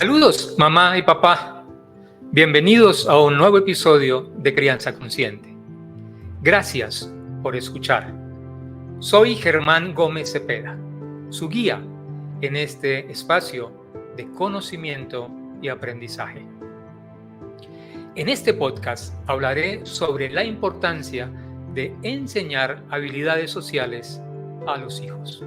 Saludos, mamá y papá. Bienvenidos a un nuevo episodio de Crianza Consciente. Gracias por escuchar. Soy Germán Gómez Cepeda, su guía en este espacio de conocimiento y aprendizaje. En este podcast hablaré sobre la importancia de enseñar habilidades sociales a los hijos.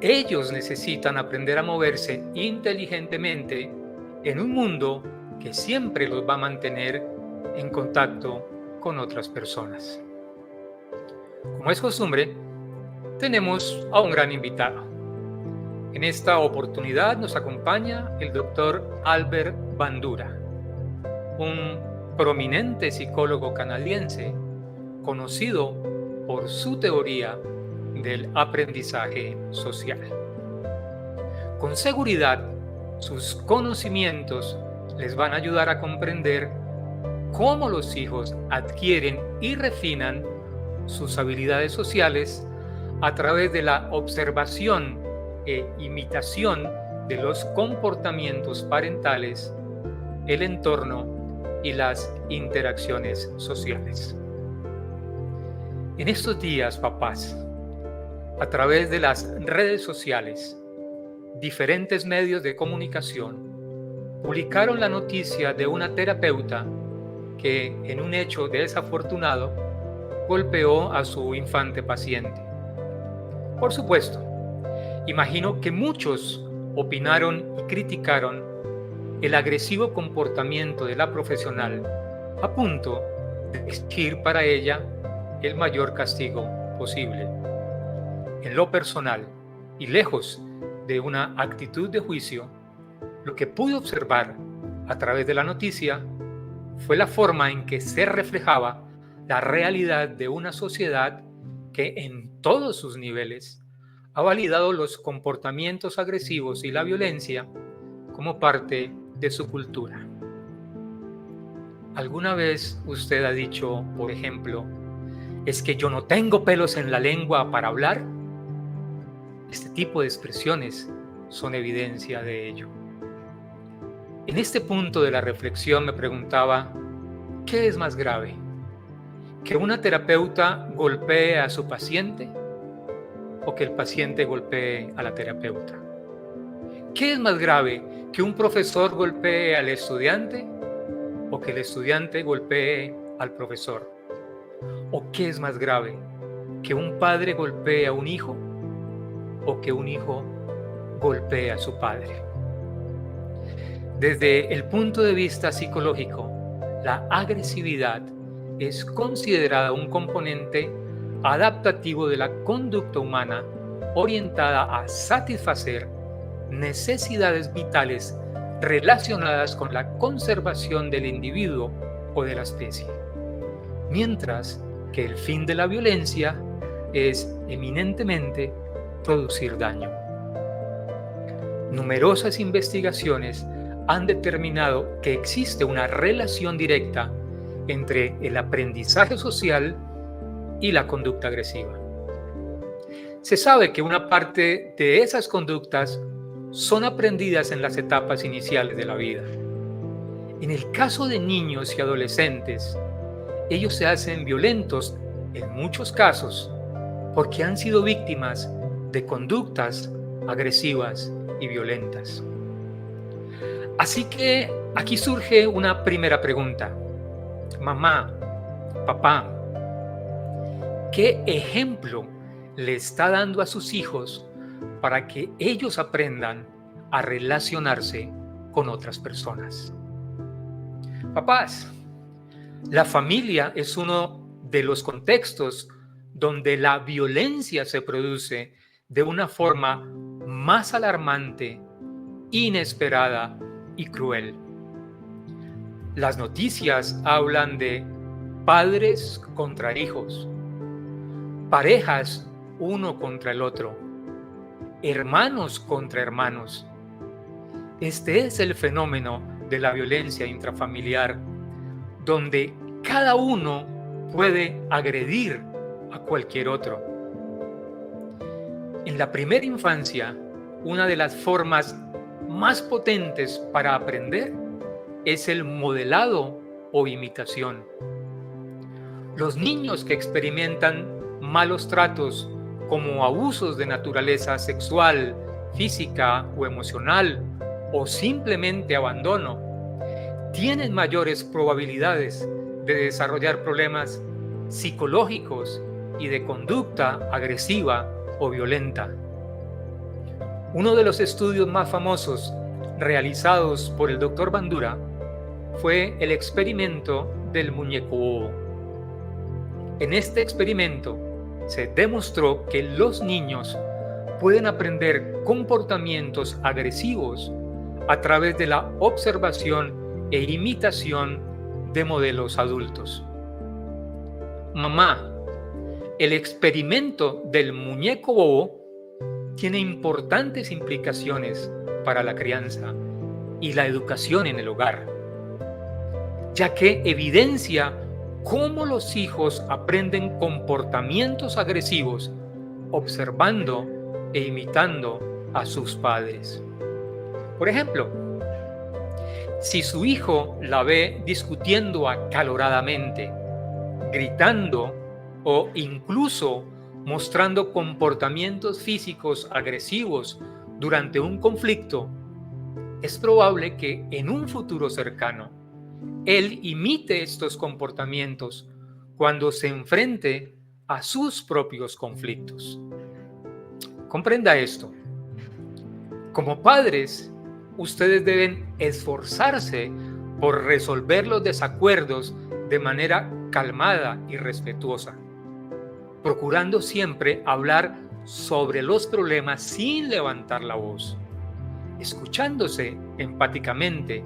Ellos necesitan aprender a moverse inteligentemente en un mundo que siempre los va a mantener en contacto con otras personas. Como es costumbre, tenemos a un gran invitado. En esta oportunidad nos acompaña el doctor Albert Bandura, un prominente psicólogo canadiense conocido por su teoría del aprendizaje social. Con seguridad, sus conocimientos les van a ayudar a comprender cómo los hijos adquieren y refinan sus habilidades sociales a través de la observación e imitación de los comportamientos parentales, el entorno y las interacciones sociales. En estos días, papás, a través de las redes sociales, diferentes medios de comunicación publicaron la noticia de una terapeuta que, en un hecho desafortunado, golpeó a su infante paciente. Por supuesto, imagino que muchos opinaron y criticaron el agresivo comportamiento de la profesional a punto de exigir para ella el mayor castigo posible. En lo personal, y lejos de una actitud de juicio, lo que pude observar a través de la noticia fue la forma en que se reflejaba la realidad de una sociedad que en todos sus niveles ha validado los comportamientos agresivos y la violencia como parte de su cultura. ¿Alguna vez usted ha dicho, por ejemplo, es que yo no tengo pelos en la lengua para hablar? Este tipo de expresiones son evidencia de ello. En este punto de la reflexión me preguntaba, ¿qué es más grave? ¿Que una terapeuta golpee a su paciente o que el paciente golpee a la terapeuta? ¿Qué es más grave? ¿Que un profesor golpee al estudiante o que el estudiante golpee al profesor? ¿O qué es más grave? ¿Que un padre golpee a un hijo o que un hijo golpee a su padre? Desde el punto de vista psicológico, la agresividad es considerada un componente adaptativo de la conducta humana orientada a satisfacer necesidades vitales relacionadas con la conservación del individuo o de la especie, mientras que el fin de la violencia es eminentemente producir daño. Numerosas investigaciones han determinado que existe una relación directa entre el aprendizaje social y la conducta agresiva. Se sabe que una parte de esas conductas son aprendidas en las etapas iniciales de la vida. En el caso de niños y adolescentes, ellos se hacen violentos en muchos casos porque han sido víctimas de conductas agresivas y violentas. Así que aquí surge una primera pregunta. Mamá, papá, ¿qué ejemplo le está dando a sus hijos para que ellos aprendan a relacionarse con otras personas? Papás, la familia es uno de los contextos donde la violencia se produce de una forma más alarmante, inesperada y cruel. Las noticias hablan de padres contra hijos, parejas uno contra el otro, hermanos contra hermanos. Este es el fenómeno de la violencia intrafamiliar, donde cada uno puede agredir a cualquier otro. En la primera infancia, una de las formas más potentes para aprender es el modelado o imitación. Los niños que experimentan malos tratos como abusos de naturaleza sexual, física o emocional, o simplemente abandono, tienen mayores probabilidades de desarrollar problemas psicológicos y de conducta agresiva o violenta. Uno de los estudios más famosos realizados por el Dr. Bandura fue el experimento del muñeco bobo. En este experimento se demostró que los niños pueden aprender comportamientos agresivos a través de la observación e imitación de modelos adultos. Mamá, el experimento del muñeco bobo tiene importantes implicaciones para la crianza y la educación en el hogar, ya que evidencia cómo los hijos aprenden comportamientos agresivos observando e imitando a sus padres. Por ejemplo, si su hijo la ve discutiendo acaloradamente, gritando o incluso mostrando comportamientos físicos agresivos durante un conflicto, es probable que en un futuro cercano él imite estos comportamientos cuando se enfrente a sus propios conflictos. Comprenda esto. Como padres, ustedes deben esforzarse por resolver los desacuerdos de manera calmada y respetuosa, procurando siempre hablar sobre los problemas sin levantar la voz, escuchándose empáticamente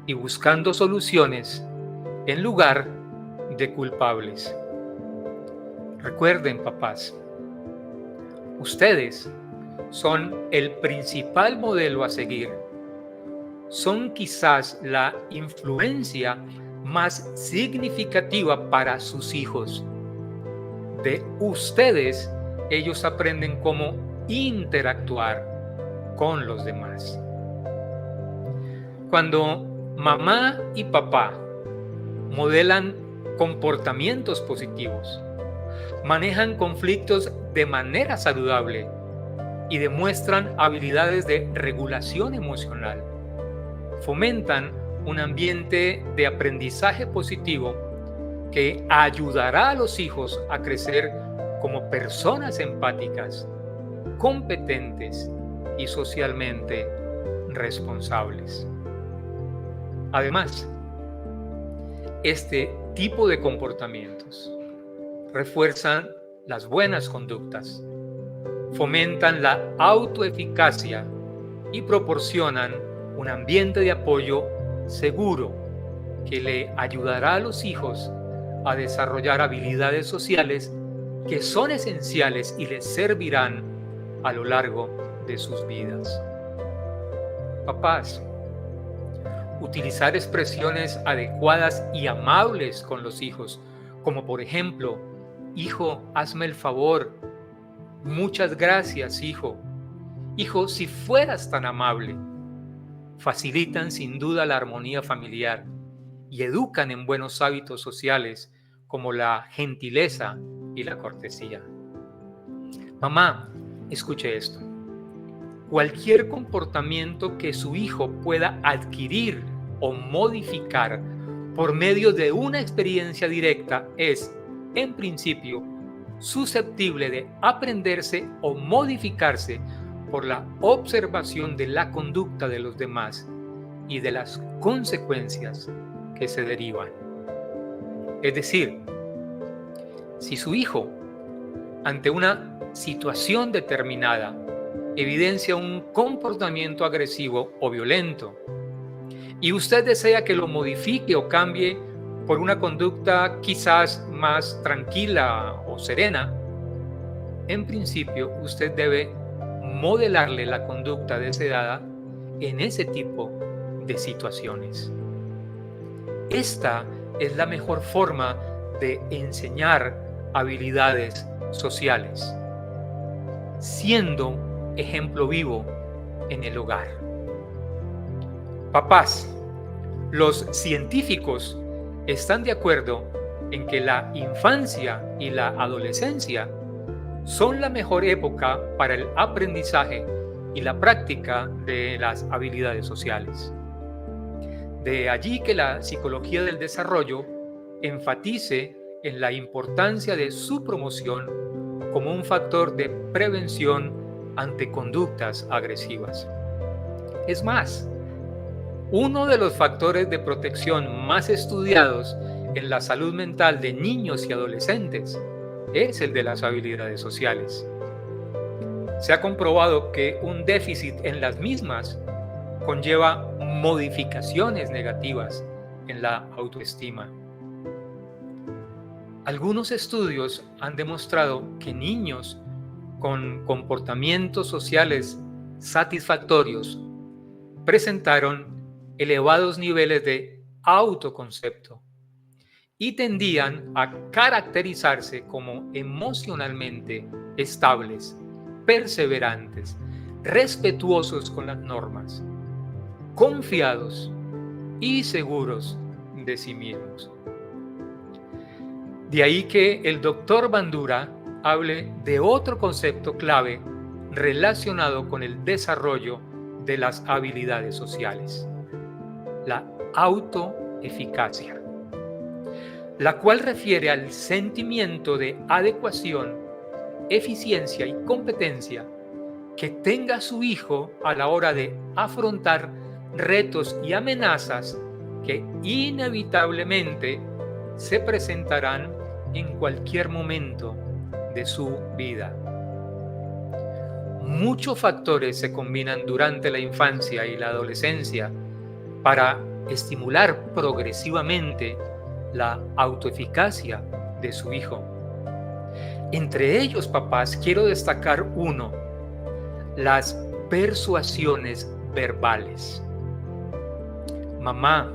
y buscando soluciones en lugar de culpables. Recuerden, papás, ustedes son el principal modelo a seguir. Son quizás la influencia más significativa para sus hijos. De ustedes, ellos aprenden cómo interactuar con los demás. Cuando mamá y papá modelan comportamientos positivos, manejan conflictos de manera saludable y demuestran habilidades de regulación emocional, fomentan un ambiente de aprendizaje positivo que ayudará a los hijos a crecer como personas empáticas, competentes y socialmente responsables. Además, este tipo de comportamientos refuerzan las buenas conductas, fomentan la autoeficacia y proporcionan un ambiente de apoyo seguro que le ayudará a los hijos a desarrollar habilidades sociales que son esenciales y les servirán a lo largo de sus vidas. Papás, utilizar expresiones adecuadas y amables con los hijos, como por ejemplo, hijo, hazme el favor, muchas gracias, hijo, hijo, si fueras tan amable, facilitan sin duda la armonía familiar y educan en buenos hábitos sociales como la gentileza y la cortesía. Mamá, escuche esto. Cualquier comportamiento que su hijo pueda adquirir o modificar por medio de una experiencia directa es, en principio, susceptible de aprenderse o modificarse por la observación de la conducta de los demás y de las consecuencias que se derivan. Es decir, si su hijo, ante una situación determinada, evidencia un comportamiento agresivo o violento, y usted desea que lo modifique o cambie por una conducta quizás más tranquila o serena, en principio usted debe modelarle la conducta deseada en ese tipo de situaciones. Esta es la mejor forma de enseñar habilidades sociales, siendo ejemplo vivo en el hogar. Papás, los científicos están de acuerdo en que la infancia y la adolescencia son la mejor época para el aprendizaje y la práctica de las habilidades sociales. De allí que la psicología del desarrollo enfatice en la importancia de su promoción como un factor de prevención ante conductas agresivas. Es más, uno de los factores de protección más estudiados en la salud mental de niños y adolescentes es el de las habilidades sociales. Se ha comprobado que un déficit en las mismas conlleva modificaciones negativas en la autoestima. Algunos estudios han demostrado que niños con comportamientos sociales satisfactorios presentaron elevados niveles de autoconcepto y tendían a caracterizarse como emocionalmente estables, perseverantes, respetuosos con las normas, confiados y seguros de sí mismos. De ahí que el doctor Bandura hable de otro concepto clave relacionado con el desarrollo de las habilidades sociales: la autoeficacia, la cual refiere al sentimiento de adecuación, eficiencia y competencia que tenga su hijo a la hora de afrontar retos y amenazas que inevitablemente se presentarán en cualquier momento de su vida. Muchos factores se combinan durante la infancia y la adolescencia para estimular progresivamente la autoeficacia de su hijo. Entre ellos, papás, quiero destacar uno: las persuasiones verbales. Mamá,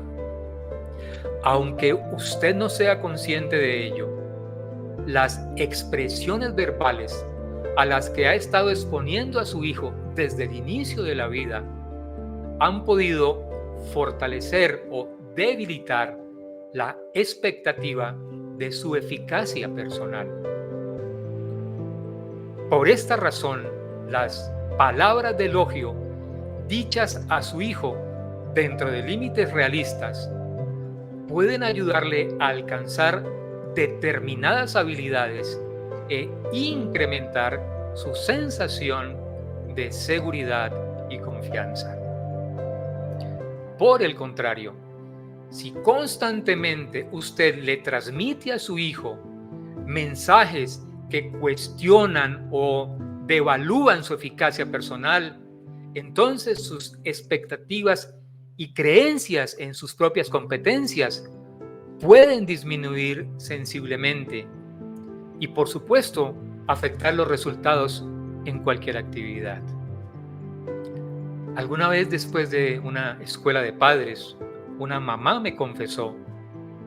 aunque usted no sea consciente de ello, las expresiones verbales a las que ha estado exponiendo a su hijo desde el inicio de la vida han podido fortalecer o debilitar la expectativa de su eficacia personal. Por esta razón, las palabras de elogio dichas a su hijo dentro de límites realistas pueden ayudarle a alcanzar determinadas habilidades e incrementar su sensación de seguridad y confianza. Por el contrario, si constantemente usted le transmite a su hijo mensajes que cuestionan o devalúan su eficacia personal, entonces sus expectativas y creencias en sus propias competencias pueden disminuir sensiblemente y, por supuesto, afectar los resultados en cualquier actividad. Alguna vez, después de una escuela de padres, una mamá me confesó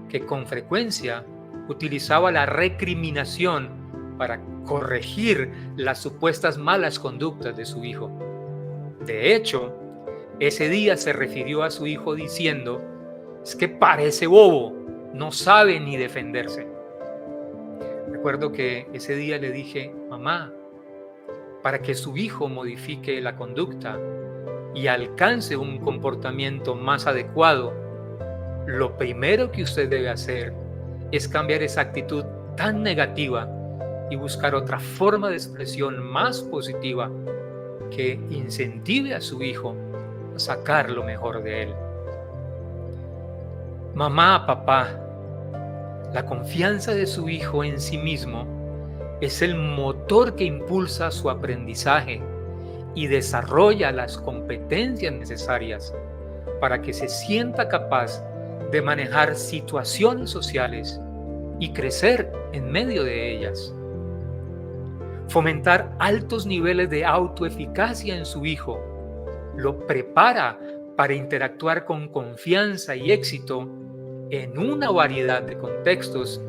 que con frecuencia utilizaba la recriminación para corregir las supuestas malas conductas de su hijo. De hecho, ese día se refirió a su hijo diciendo: es que parece bobo, no sabe ni defenderse. Recuerdo que ese día le dije: mamá, para que su hijo modifique la conducta y alcance un comportamiento más adecuado, lo primero que usted debe hacer es cambiar esa actitud tan negativa y buscar otra forma de expresión más positiva que incentive a su hijo a sacar lo mejor de él. Mamá, papá, la confianza de su hijo en sí mismo es el motor que impulsa su aprendizaje y desarrolla las competencias necesarias para que se sienta capaz de manejar situaciones sociales y crecer en medio de ellas. Fomentar altos niveles de autoeficacia en su hijo lo prepara para interactuar con confianza y éxito en una variedad de contextos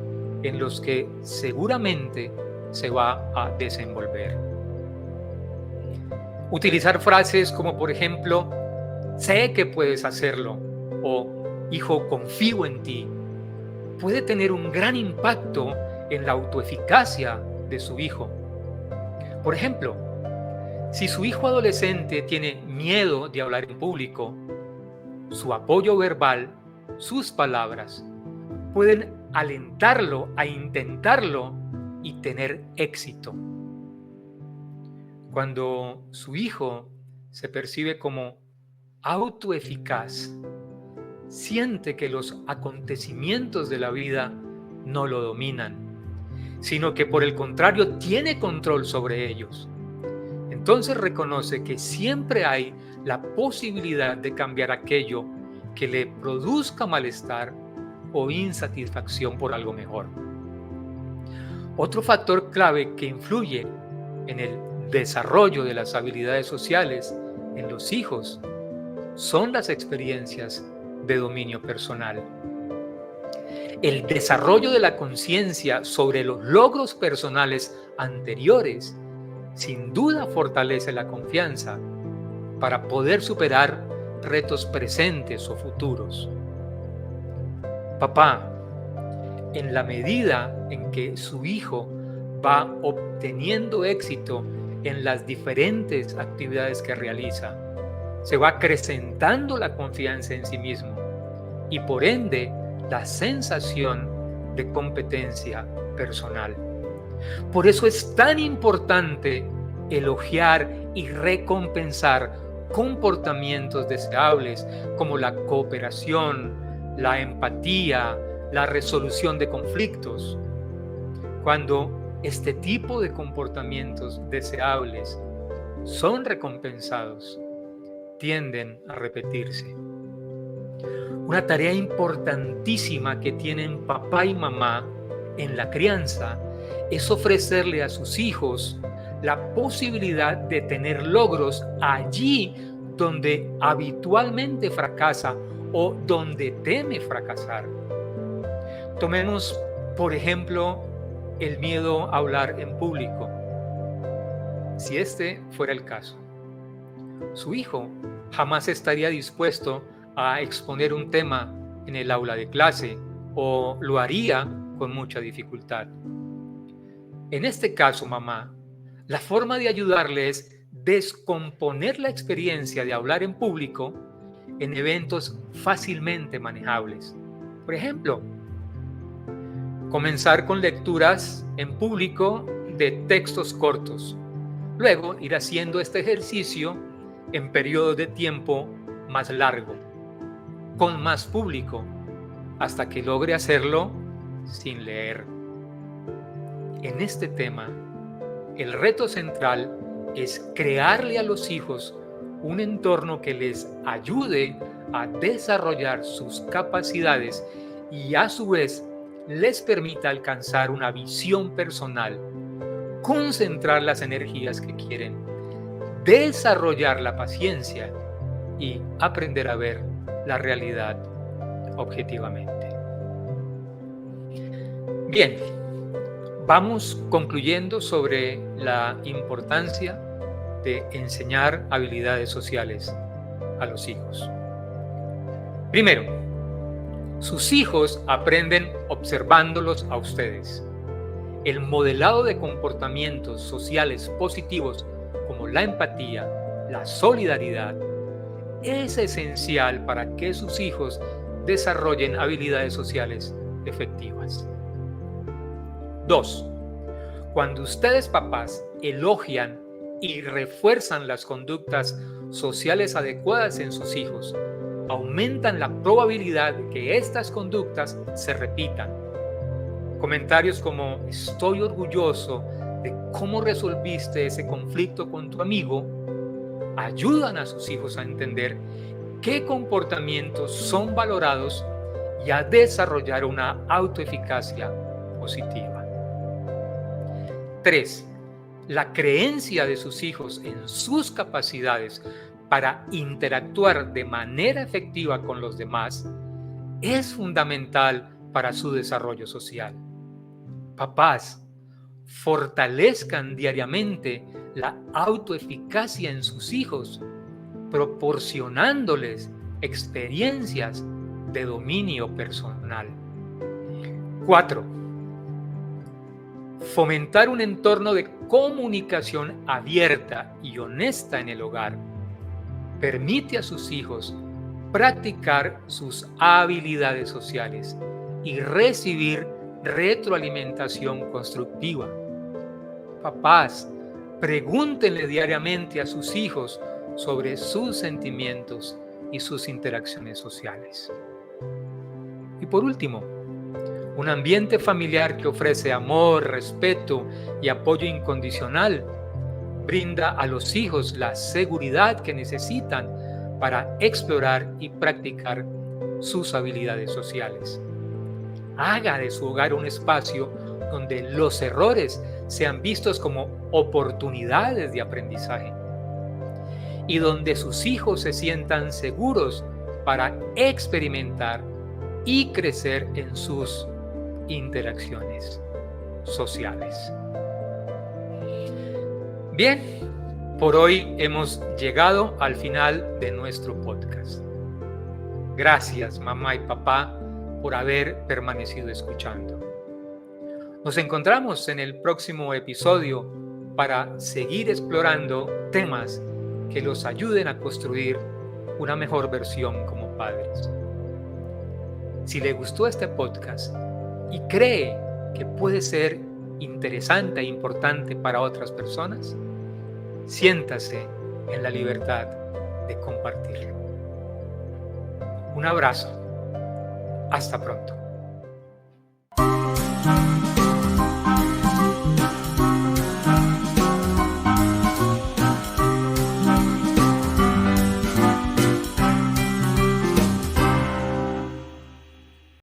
en los que seguramente se va a desenvolver. Utilizar frases como, por ejemplo, sé que puedes hacerlo, o hijo, confío en ti, puede tener un gran impacto en la autoeficacia de su hijo. Por ejemplo, si su hijo adolescente tiene miedo de hablar en público, su apoyo verbal, sus palabras, pueden alentarlo a intentarlo y tener éxito. Cuando su hijo se percibe como autoeficaz, siente que los acontecimientos de la vida no lo dominan, sino que por el contrario tiene control sobre ellos. Entonces reconoce que siempre hay la posibilidad de cambiar aquello que le produzca malestar o insatisfacción por algo mejor. Otro factor clave que influye en el desarrollo de las habilidades sociales en los hijos son las experiencias de dominio personal. El desarrollo de la conciencia sobre los logros personales anteriores sin duda fortalece la confianza para poder superar retos presentes o futuros. Papá, en la medida en que su hijo va obteniendo éxito en las diferentes actividades que realiza, se va acrecentando la confianza en sí mismo y por ende la sensación de competencia personal. Por eso es tan importante elogiar y recompensar comportamientos deseables como la cooperación, la empatía, la resolución de conflictos. Cuando este tipo de comportamientos deseables son recompensados, tienden a repetirse. Una tarea importantísima que tienen papá y mamá en la crianza es ofrecerle a sus hijos la posibilidad de tener logros allí donde habitualmente fracasa o donde teme fracasar. Tomemos, por ejemplo, el miedo a hablar en público. Si este fuera el caso, su hijo jamás estaría dispuesto a exponer un tema en el aula de clase o lo haría con mucha dificultad. En este caso, mamá, la forma de ayudarle es descomponer la experiencia de hablar en público en eventos fácilmente manejables. Por ejemplo, comenzar con lecturas en público de textos cortos. Luego ir haciendo este ejercicio en periodos de tiempo más largo, con más público, hasta que logre hacerlo sin leer. En este tema, el reto central es crearle a los hijos un entorno que les ayude a desarrollar sus capacidades y a su vez les permita alcanzar una visión personal, concentrar las energías que quieren, desarrollar la paciencia y aprender a ver la realidad objetivamente. Bien, vamos concluyendo sobre la importancia de enseñar habilidades sociales a los hijos. Primero, sus hijos aprenden observándolos a ustedes. El modelado de comportamientos sociales positivos como la empatía, la solidaridad, es esencial para que sus hijos desarrollen habilidades sociales efectivas. 2. Cuando ustedes, papás, elogian y refuerzan las conductas sociales adecuadas en sus hijos, aumentan la probabilidad de que estas conductas se repitan. Comentarios como "estoy orgulloso de cómo resolviste ese conflicto con tu amigo" ayudan a sus hijos a entender qué comportamientos son valorados y a desarrollar una autoeficacia positiva. 3. La creencia de sus hijos en sus capacidades para interactuar de manera efectiva con los demás es fundamental para su desarrollo social. Papás, fortalezcan diariamente la autoeficacia en sus hijos proporcionándoles experiencias de dominio personal. 4. Fomentar un entorno de comunicación abierta y honesta en el hogar permite a sus hijos practicar sus habilidades sociales y recibir retroalimentación constructiva. Papás, pregúntenle diariamente a sus hijos sobre sus sentimientos y sus interacciones sociales. Y por último, un ambiente familiar que ofrece amor, respeto y apoyo incondicional brinda a los hijos la seguridad que necesitan para explorar y practicar sus habilidades sociales. Haga de su hogar un espacio donde los errores sean vistos como oportunidades de aprendizaje y donde sus hijos se sientan seguros para experimentar y crecer en sus interacciones sociales. Bien, por hoy hemos llegado al final de nuestro podcast. Gracias, mamá y papá, por haber permanecido escuchando. Nos encontramos en el próximo episodio para seguir explorando temas que los ayuden a construir una mejor versión como padres. Si le gustó este podcast y cree que puede ser interesante e importante para otras personas, siéntase en la libertad de compartirlo. Un abrazo. Hasta pronto.